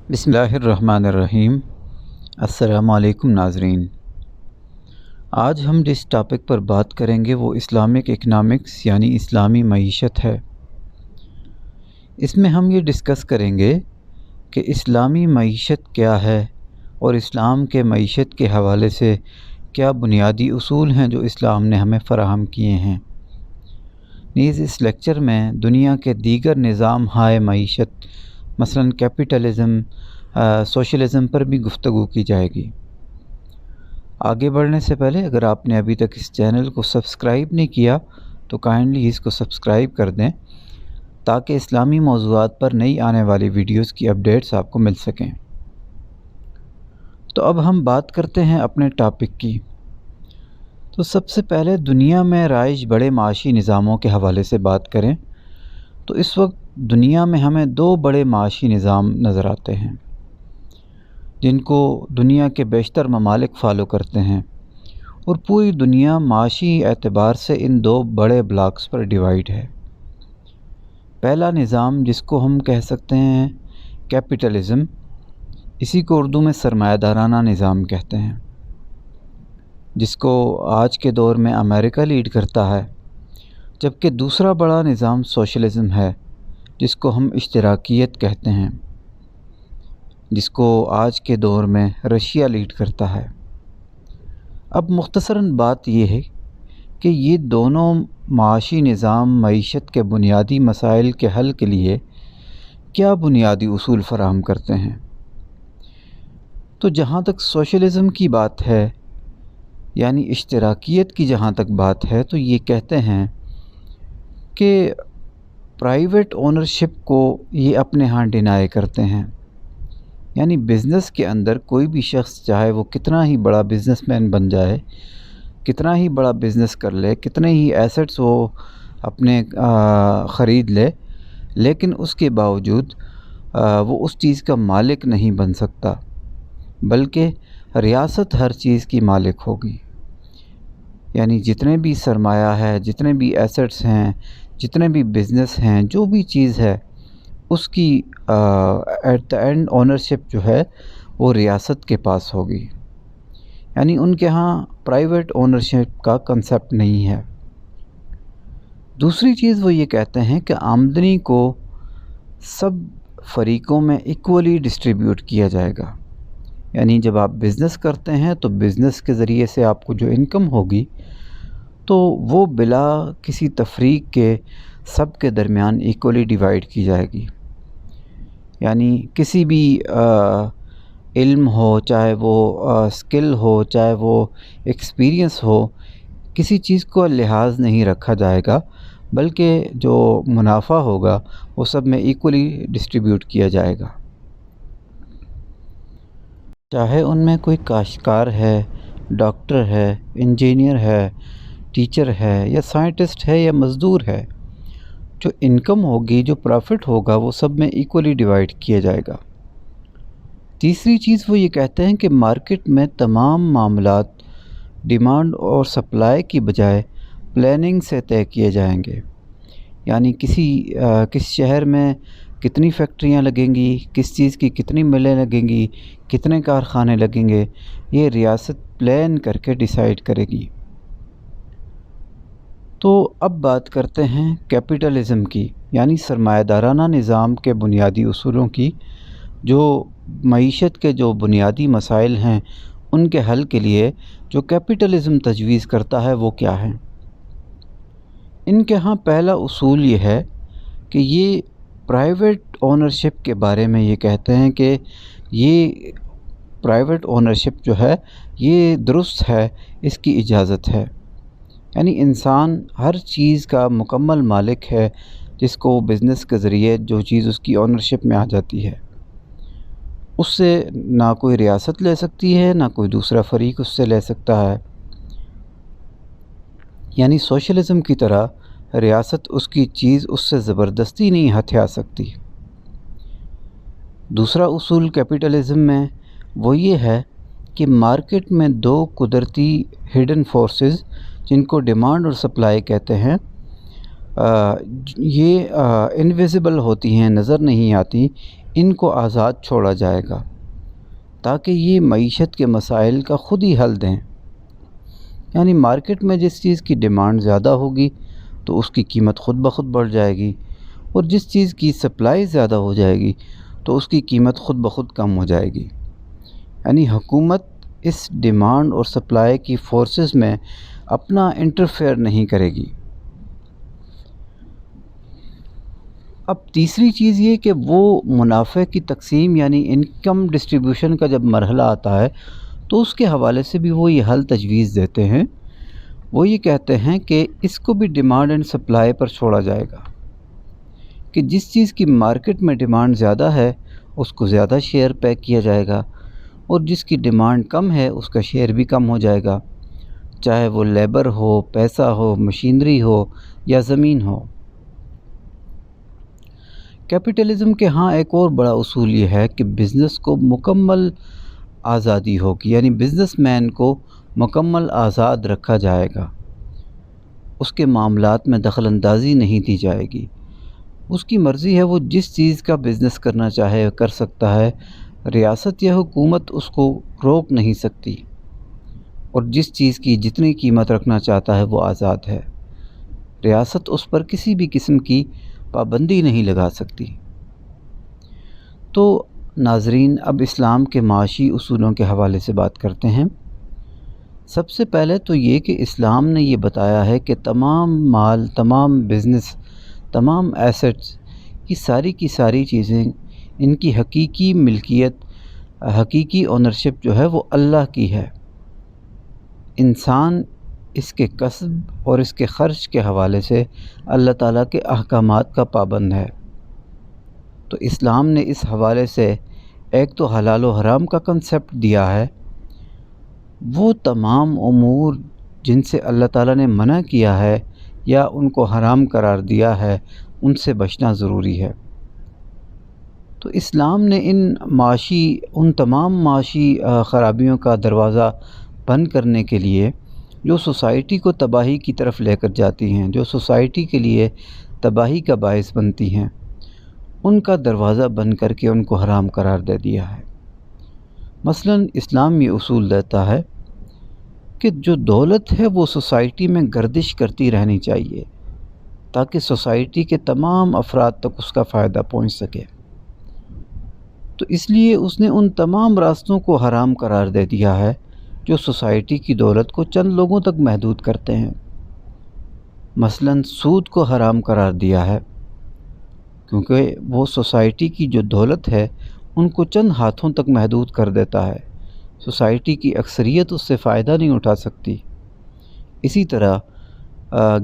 بسم اللہ الرحمن الرحیم۔ السلام علیکم ناظرین۔ آج ہم جس ٹاپک پر بات کریں گے وہ اسلامک اکنامکس یعنی اسلامی معیشت ہے۔ اس میں ہم یہ ڈسکس کریں گے کہ اسلامی معیشت کیا ہے اور اسلام کے معیشت کے حوالے سے کیا بنیادی اصول ہیں جو اسلام نے ہمیں فراہم کیے ہیں۔ نیز اس لیکچر میں دنیا کے دیگر نظام ہائے معیشت مثلاً کیپٹلزم، سوشلزم پر بھی گفتگو کی جائے گی۔ آگے بڑھنے سے پہلے اگر آپ نے ابھی تک اس چینل کو سبسکرائب نہیں کیا تو کائنڈلی اس کو سبسکرائب کر دیں تاکہ اسلامی موضوعات پر نئی آنے والی ویڈیوز کی اپڈیٹس آپ کو مل سکیں۔ تو اب ہم بات کرتے ہیں اپنے ٹاپک کی۔ تو سب سے پہلے دنیا میں رائج بڑے معاشی نظاموں کے حوالے سے بات کریں تو اس وقت دنیا میں ہمیں دو بڑے معاشی نظام نظر آتے ہیں جن کو دنیا کے بیشتر ممالک فالو کرتے ہیں، اور پوری دنیا معاشی اعتبار سے ان دو بڑے بلاکس پر ڈیوائیڈ ہے۔ پہلا نظام جس کو ہم کہہ سکتے ہیں کیپٹلزم، اسی کو اردو میں سرمایہ دارانہ نظام کہتے ہیں، جس کو آج کے دور میں امریکہ لیڈ کرتا ہے، جبکہ دوسرا بڑا نظام سوشلزم ہے جس کو ہم اشتراکیت کہتے ہیں، جس کو آج کے دور میں رشیا لیڈ کرتا ہے۔ اب مختصراً بات یہ ہے کہ یہ دونوں معاشی نظام معیشت کے بنیادی مسائل کے حل کے لیے کیا بنیادی اصول فراہم کرتے ہیں۔ تو جہاں تک سوشلزم کی بات ہے یعنی اشتراکیت کی جہاں تک بات ہے تو یہ کہتے ہیں کہ پرائیویٹ اونرشپ کو یہ اپنے ہاں ڈینائی کرتے ہیں، یعنی بزنس کے اندر کوئی بھی شخص چاہے وہ کتنا ہی بڑا بزنس مین بن جائے، کتنا ہی بڑا بزنس کر لے، کتنے ہی ایسٹس وہ اپنے خرید لے، لیکن اس کے باوجود وہ اس چیز کا مالک نہیں بن سکتا، بلکہ ریاست ہر چیز کی مالک ہوگی۔ یعنی جتنے بھی سرمایہ ہے، جتنے بھی ایسٹس ہیں، جتنے بھی بزنس ہیں، جو بھی چیز ہے اس کی ایٹ دا اینڈ اونرشپ جو ہے وہ ریاست کے پاس ہوگی۔ یعنی ان کے ہاں پرائیویٹ اونرشپ کا کنسیپٹ نہیں ہے۔ دوسری چیز وہ یہ کہتے ہیں کہ آمدنی کو سب فریقوں میں ایکولی ڈسٹریبیوٹ کیا جائے گا۔ یعنی جب آپ بزنس کرتے ہیں تو بزنس کے ذریعے سے آپ کو جو انکم ہوگی تو وہ بلا کسی تفریق کے سب کے درمیان ایکولی ڈیوائیڈ کی جائے گی۔ یعنی کسی بھی علم ہو، چاہے وہ اسکل ہو، چاہے وہ ایکسپیرینس ہو، کسی چیز کو لحاظ نہیں رکھا جائے گا، بلکہ جو منافع ہوگا وہ سب میں ایکولی ڈسٹریبیوٹ کیا جائے گا۔ چاہے ان میں کوئی کاشتکار ہے، ڈاکٹر ہے، انجینئر ہے، ٹیچر ہے یا سائنٹسٹ ہے یا مزدور ہے، جو انکم ہوگی، جو پروفٹ ہوگا وہ سب میں ایکولی ڈیوائیڈ کیا جائے گا۔ تیسری چیز وہ یہ کہتے ہیں کہ مارکیٹ میں تمام معاملات ڈیمانڈ اور سپلائی کی بجائے پلاننگ سے طے کیے جائیں گے۔ یعنی کس شہر میں کتنی فیکٹریاں لگیں گی، کس چیز کی کتنی ملیں لگیں گی، کتنے کارخانے لگیں گے، یہ ریاست پلان کر کے ڈیسائیڈ کرے گی۔ تو اب بات کرتے ہیں کیپٹلزم کی، یعنی سرمایہ دارانہ نظام کے بنیادی اصولوں کی، جو معیشت کے جو بنیادی مسائل ہیں ان کے حل کے لیے جو کیپٹلزم تجویز کرتا ہے وہ کیا ہیں۔ ان کے ہاں پہلا اصول یہ ہے کہ یہ پرائیویٹ اونرشپ کے بارے میں یہ کہتے ہیں کہ یہ پرائیویٹ اونرشپ جو ہے یہ درست ہے، اس کی اجازت ہے۔ یعنی انسان ہر چیز کا مکمل مالک ہے، جس کو بزنس کے ذریعے جو چیز اس کی اونرشپ میں آ جاتی ہے اس سے نہ کوئی ریاست لے سکتی ہے، نہ کوئی دوسرا فریق اس سے لے سکتا ہے۔ یعنی سوشلزم کی طرح ریاست اس کی چیز اس سے زبردستی نہیں ہتھیا سکتی۔ دوسرا اصول کیپٹلزم میں وہ یہ ہے کہ مارکیٹ میں دو قدرتی ہڈن فورسز جن کو ڈیمانڈ اور سپلائی کہتے ہیں، یہ انویزیبل ہوتی ہیں، نظر نہیں آتی، ان کو آزاد چھوڑا جائے گا تاکہ یہ معیشت کے مسائل کا خود ہی حل دیں۔ یعنی مارکیٹ میں جس چیز کی ڈیمانڈ زیادہ ہوگی تو اس کی قیمت خود بخود بڑھ جائے گی، اور جس چیز کی سپلائی زیادہ ہو جائے گی تو اس کی قیمت خود بخود کم ہو جائے گی۔ یعنی حکومت اس ڈیمانڈ اور سپلائی کی فورسز میں اپنا انٹرفیئر نہیں کرے گی۔ اب تیسری چیز یہ کہ وہ منافع کی تقسیم یعنی انکم ڈسٹریبیوشن کا جب مرحلہ آتا ہے تو اس کے حوالے سے بھی وہ یہ حل تجویز دیتے ہیں۔ وہ یہ کہتے ہیں کہ اس کو بھی ڈیمانڈ اینڈ سپلائی پر چھوڑا جائے گا کہ جس چیز کی مارکیٹ میں ڈیمانڈ زیادہ ہے اس کو زیادہ شیئر پے کیا جائے گا، اور جس کی ڈیمانڈ کم ہے اس کا شیئر بھی کم ہو جائے گا، چاہے وہ لیبر ہو، پیسہ ہو، مشینری ہو یا زمین ہو۔ کیپٹلزم کے ہاں ایک اور بڑا اصول یہ ہے کہ بزنس کو مکمل آزادی ہوگی، یعنی بزنس مین کو مکمل آزاد رکھا جائے گا، اس کے معاملات میں دخل اندازی نہیں دی جائے گی، اس کی مرضی ہے، وہ جس چیز کا بزنس کرنا چاہے کر سکتا ہے، ریاست یا حکومت اس کو روک نہیں سکتی، اور جس چیز کی جتنی قیمت رکھنا چاہتا ہے وہ آزاد ہے، ریاست اس پر کسی بھی قسم کی پابندی نہیں لگا سکتی۔ تو ناظرین، اب اسلام کے معاشی اصولوں کے حوالے سے بات کرتے ہیں۔ سب سے پہلے تو یہ کہ اسلام نے یہ بتایا ہے کہ تمام مال، تمام بزنس، تمام ایسٹس، یہ ساری کی ساری چیزیں، ان کی حقیقی ملکیت، حقیقی اونرشپ جو ہے وہ اللہ کی ہے۔ انسان اس کے کسب اور اس کے خرچ کے حوالے سے اللہ تعالیٰ کے احکامات کا پابند ہے۔ تو اسلام نے اس حوالے سے ایک تو حلال و حرام کا کنسیپٹ دیا ہے، وہ تمام امور جن سے اللہ تعالیٰ نے منع کیا ہے یا ان کو حرام قرار دیا ہے ان سے بچنا ضروری ہے۔ تو اسلام نے ان تمام معاشی خرابیوں کا دروازہ بند کرنے کے لیے، جو سوسائٹی کو تباہی کی طرف لے کر جاتی ہیں، جو سوسائٹی کے لیے تباہی کا باعث بنتی ہیں، ان کا دروازہ بند کر کے ان کو حرام قرار دے دیا ہے۔ مثلا اسلام یہ اصول دیتا ہے کہ جو دولت ہے وہ سوسائٹی میں گردش کرتی رہنی چاہیے تاکہ سوسائٹی کے تمام افراد تک اس کا فائدہ پہنچ سکے۔ تو اس لیے اس نے ان تمام راستوں کو حرام قرار دے دیا ہے جو سوسائٹی کی دولت کو چند لوگوں تک محدود کرتے ہیں۔ مثلا سود کو حرام قرار دیا ہے کیونکہ وہ سوسائٹی کی جو دولت ہے ان کو چند ہاتھوں تک محدود کر دیتا ہے، سوسائٹی کی اکثریت اس سے فائدہ نہیں اٹھا سکتی۔ اسی طرح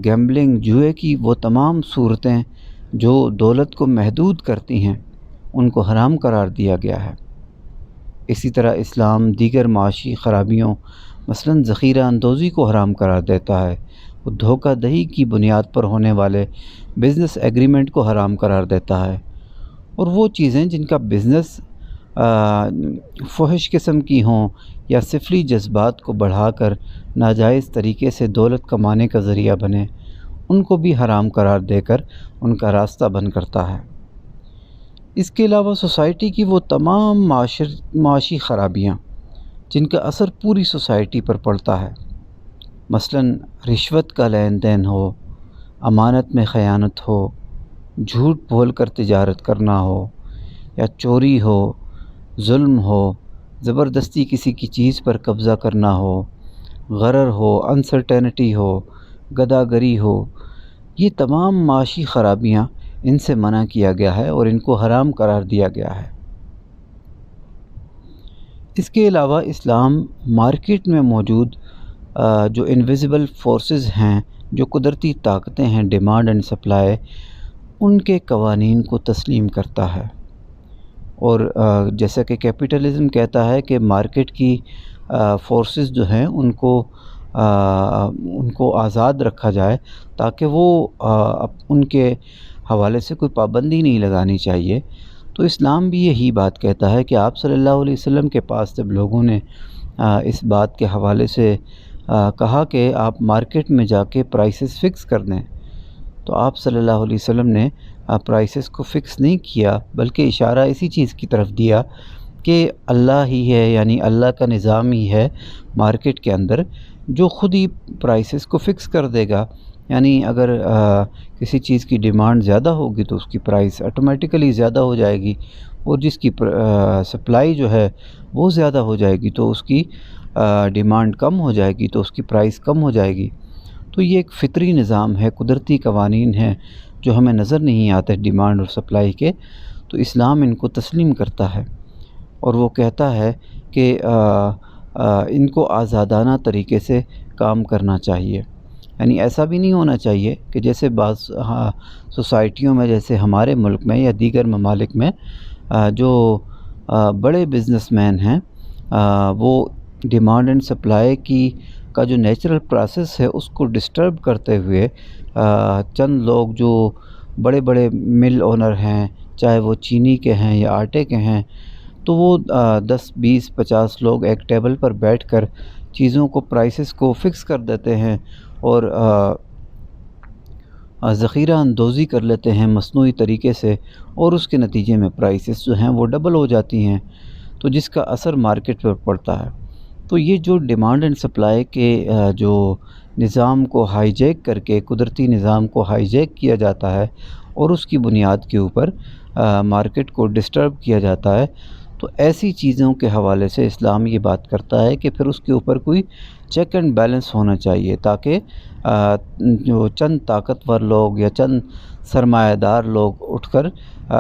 گیمبلنگ، جوئے کی وہ تمام صورتیں جو دولت کو محدود کرتی ہیں ان کو حرام قرار دیا گیا ہے۔ اسی طرح اسلام دیگر معاشی خرابیوں مثلا ذخیرہ اندوزی کو حرام قرار دیتا ہے، وہ دھوکہ دہی کی بنیاد پر ہونے والے بزنس ایگریمنٹ کو حرام قرار دیتا ہے، اور وہ چیزیں جن کا بزنس فحش قسم کی ہوں یا سفلی جذبات کو بڑھا کر ناجائز طریقے سے دولت کمانے کا ذریعہ بنے، ان کو بھی حرام قرار دے کر ان کا راستہ بند کرتا ہے۔ اس کے علاوہ سوسائٹی کی وہ تمام معاشی خرابیاں جن کا اثر پوری سوسائٹی پر پڑتا ہے، مثلا رشوت کا لین دین ہو، امانت میں خیانت ہو، جھوٹ بول کر تجارت کرنا ہو، یا چوری ہو، ظلم ہو، زبردستی کسی کی چیز پر قبضہ کرنا ہو، غرر ہو، انسرٹینٹی ہو، گداگری ہو، یہ تمام معاشی خرابیاں ان سے منع کیا گیا ہے اور ان کو حرام قرار دیا گیا ہے۔ اس کے علاوہ اسلام مارکیٹ میں موجود جو انویزیبل فورسز ہیں، جو قدرتی طاقتیں ہیں، ڈیمانڈ اینڈ سپلائی، ان کے قوانین کو تسلیم کرتا ہے، اور جیسا کہ کیپٹلزم کہتا ہے کہ مارکیٹ کی فورسز جو ہیں ان کو آزاد رکھا جائے تاکہ وہ ان کے حوالے سے کوئی پابندی نہیں لگانی چاہیے۔ تو اسلام بھی یہی بات کہتا ہے کہ آپ صلی اللہ علیہ وسلم کے پاس جب لوگوں نے اس بات کے حوالے سے کہا کہ آپ مارکیٹ میں جا کے پرائسز فکس کر دیں، تو تو آپ صلی اللہ علیہ وسلم نے پرائسز کو فکس نہیں کیا، بلکہ اشارہ اسی چیز کی طرف دیا کہ اللہ ہی ہے، یعنی اللہ کا نظام ہی ہے مارکیٹ کے اندر جو خود ہی پرائسز کو فکس کر دے گا۔ یعنی اگر کسی چیز کی ڈیمانڈ زیادہ ہوگی تو اس کی پرائس آٹومیٹیکلی زیادہ ہو جائے گی، اور جس کی سپلائی جو ہے وہ زیادہ ہو جائے گی تو اس کی ڈیمانڈ کم ہو جائے گی تو اس کی پرائس کم ہو جائے گی۔ تو یہ ایک فطری نظام ہے، قدرتی قوانین ہیں جو ہمیں نظر نہیں آتے ڈیمانڈ اور سپلائی کے، تو اسلام ان کو تسلیم کرتا ہے اور وہ کہتا ہے کہ ان کو آزادانہ طریقے سے کام کرنا چاہیے۔ یعنی ایسا بھی نہیں ہونا چاہیے کہ جیسے بعض سوسائٹیوں میں، جیسے ہمارے ملک میں یا دیگر ممالک میں جو بڑے بزنس مین ہیں وہ ڈیمانڈ اینڈ سپلائی کا جو نیچرل پروسیس ہے اس کو ڈسٹرب کرتے ہوئے چند لوگ جو بڑے بڑے مل اونر ہیں، چاہے وہ چینی کے ہیں یا آٹے کے ہیں، تو وہ 10 20 50 لوگ ایک ٹیبل پر بیٹھ کر چیزوں کو پرائسز کو فکس کر دیتے ہیں اور ذخیرہ اندوزی کر لیتے ہیں مصنوعی طریقے سے، اور اس کے نتیجے میں پرائسز جو ہیں وہ ڈبل ہو جاتی ہیں، تو جس کا اثر مارکیٹ پر پڑتا ہے۔ تو یہ جو ڈیمانڈ اینڈ سپلائی کے جو نظام کو ہائی جیک کر کے، قدرتی نظام کو ہائی جیک کیا جاتا ہے اور اس کی بنیاد کے اوپر مارکیٹ کو ڈسٹرب کیا جاتا ہے، تو ایسی چیزوں کے حوالے سے اسلام یہ بات کرتا ہے کہ پھر اس کے اوپر کوئی چیک اینڈ بیلنس ہونا چاہیے، تاکہ جو چند طاقتور لوگ یا چند سرمایہ دار لوگ اٹھ کر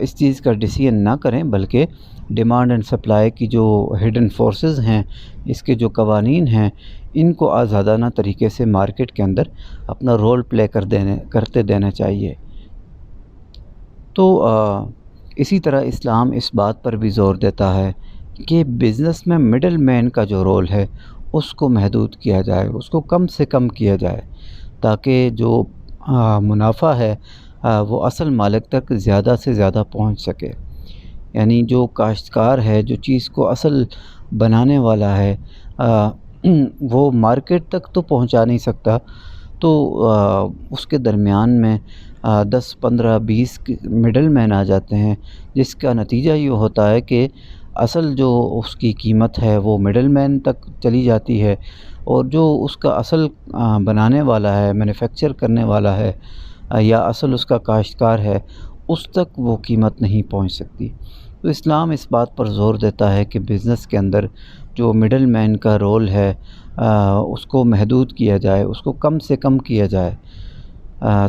اس چیز کا ڈیسیژن نہ کریں، بلکہ ڈیمانڈ اینڈ سپلائی کی جو ہڈن فورسز ہیں، اس کے جو قوانین ہیں، ان کو آزادانہ طریقے سے مارکیٹ کے اندر اپنا رول پلے کرتے دینا چاہیے۔ تو اسی طرح اسلام اس بات پر بھی زور دیتا ہے کہ بزنس میں مڈل مین کا جو رول ہے اس کو محدود کیا جائے، اس کو کم سے کم کیا جائے، تاکہ جو منافع ہے وہ اصل مالک تک زیادہ سے زیادہ پہنچ سکے۔ یعنی جو کاشتکار ہے، جو چیز کو اصل بنانے والا ہے، وہ مارکیٹ تک تو پہنچا نہیں سکتا، تو اس کے درمیان میں 10 15 20 مڈل مین آ جاتے ہیں، جس کا نتیجہ یہ ہوتا ہے کہ اصل جو اس کی قیمت ہے وہ مڈل مین تک چلی جاتی ہے، اور جو اس کا اصل بنانے والا ہے، مینوفیکچر کرنے والا ہے، یا اصل اس کا کاشتکار ہے، اس تک وہ قیمت نہیں پہنچ سکتی۔ تو اسلام اس بات پر زور دیتا ہے کہ بزنس کے اندر جو مڈل مین کا رول ہے اس کو محدود کیا جائے، اس کو کم سے کم کیا جائے۔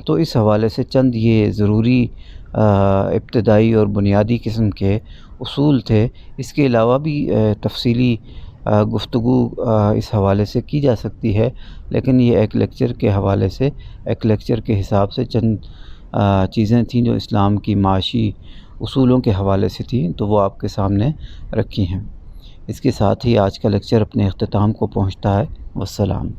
تو اس حوالے سے چند یہ ضروری ابتدائی اور بنیادی قسم کے اصول تھے۔ اس کے علاوہ بھی تفصیلی گفتگو اس حوالے سے کی جا سکتی ہے، لیکن یہ ایک لیکچر کے حوالے سے، ایک لیکچر کے حساب سے چند چیزیں تھیں جو اسلام کی معاشی اصولوں کے حوالے سے تھیں، تو وہ آپ کے سامنے رکھی ہیں۔ اس کے ساتھ ہی آج کا لیکچر اپنے اختتام کو پہنچتا ہے۔ والسلام۔